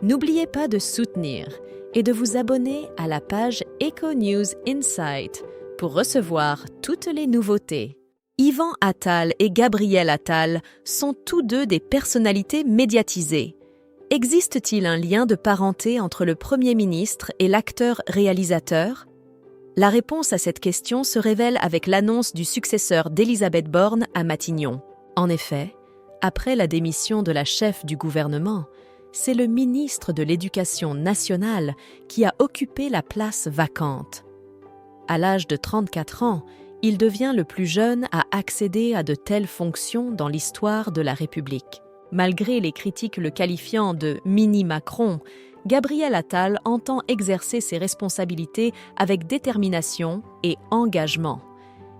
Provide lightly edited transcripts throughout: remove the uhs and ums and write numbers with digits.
N'oubliez pas de soutenir et de vous abonner à la page Eco News Insight pour recevoir toutes les nouveautés. Yvan Attal et Gabriel Attal sont tous deux des personnalités médiatisées. Existe-t-il un lien de parenté entre le Premier ministre et l'acteur-réalisateur? La réponse à cette question se révèle avec l'annonce du successeur d'Elisabeth Borne à Matignon. En effet, après la démission de la chef du gouvernement, c'est le ministre de l'Éducation nationale qui a occupé la place vacante. À l'âge de 34 ans, il devient le plus jeune à accéder à de telles fonctions dans l'histoire de la République. Malgré les critiques le qualifiant de « mini-Macron », Gabriel Attal entend exercer ses responsabilités avec détermination et engagement.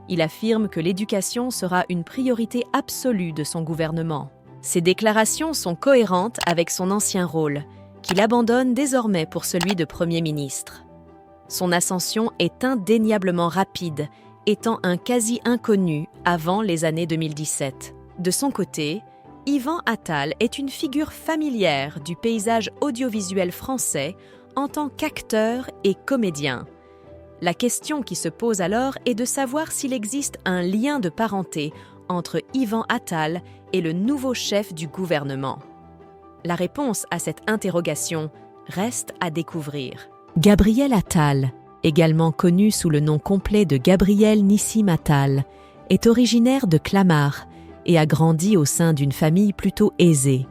Il affirme que l'éducation sera une priorité absolue de son gouvernement. Ses déclarations sont cohérentes avec son ancien rôle, qu'il abandonne désormais pour celui de Premier ministre. Son ascension est indéniablement rapide, étant un quasi-inconnu avant les années 2017. De son côté, Yvan Attal est une figure familière du paysage audiovisuel français en tant qu'acteur et comédien. La question qui se pose alors est de savoir s'il existe un lien de parenté entre Yvan Attal et le nouveau chef du gouvernement. La réponse à cette interrogation reste à découvrir. Gabriel Attal, également connu sous le nom complet de Gabriel Nissim Attal, est originaire de Clamart et a grandi au sein d'une famille plutôt aisée.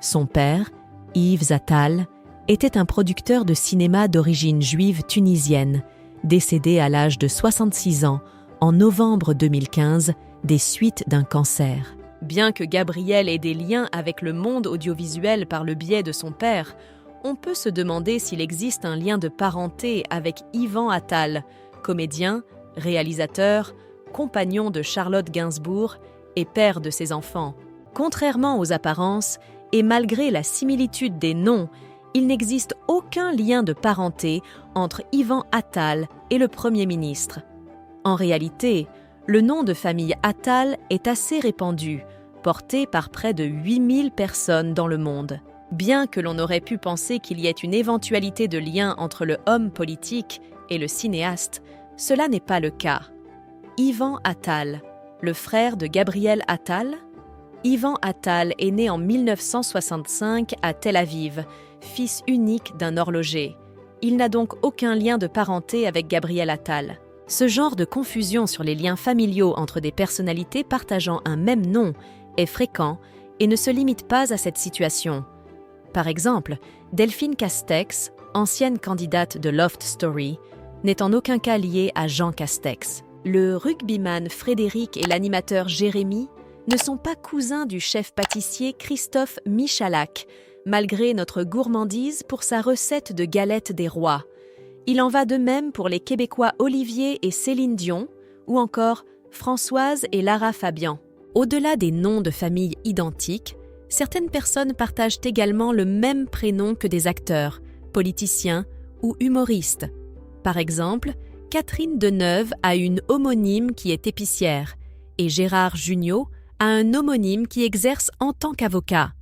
Son père, Yves Attal, était un producteur de cinéma d'origine juive tunisienne, décédé à l'âge de 66 ans en novembre 2015 des suites d'un cancer. Bien que Gabriel ait des liens avec le monde audiovisuel par le biais de son père, on peut se demander s'il existe un lien de parenté avec Yvan Attal, comédien, réalisateur, compagnon de Charlotte Gainsbourg et père de ses enfants. Contrairement aux apparences, et malgré la similitude des noms, il n'existe aucun lien de parenté entre Yvan Attal et le Premier ministre. En réalité, le nom de famille Attal est assez répandu, porté par près de 8000 personnes dans le monde. Bien que l'on aurait pu penser qu'il y ait une éventualité de lien entre le homme politique et le cinéaste, cela n'est pas le cas. Yvan Attal, le frère de Gabriel Attal? Yvan Attal est né en 1965 à Tel Aviv, fils unique d'un horloger. Il n'a donc aucun lien de parenté avec Gabriel Attal. Ce genre de confusion sur les liens familiaux entre des personnalités partageant un même nom est fréquent et ne se limite pas à cette situation. Par exemple, Delphine Castex, ancienne candidate de Loft Story, n'est en aucun cas liée à Jean Castex. Le rugbyman Frédéric et l'animateur Jérémy ne sont pas cousins du chef pâtissier Christophe Michalak, malgré notre gourmandise pour sa recette de galette des rois. Il en va de même pour les Québécois Olivier et Céline Dion, ou encore Françoise et Lara Fabian. Au-delà des noms de famille identiques, certaines personnes partagent également le même prénom que des acteurs, politiciens ou humoristes. Par exemple, Catherine Deneuve a une homonyme qui est épicière, et Gérard Jugnot a un homonyme qui exerce en tant qu'avocat.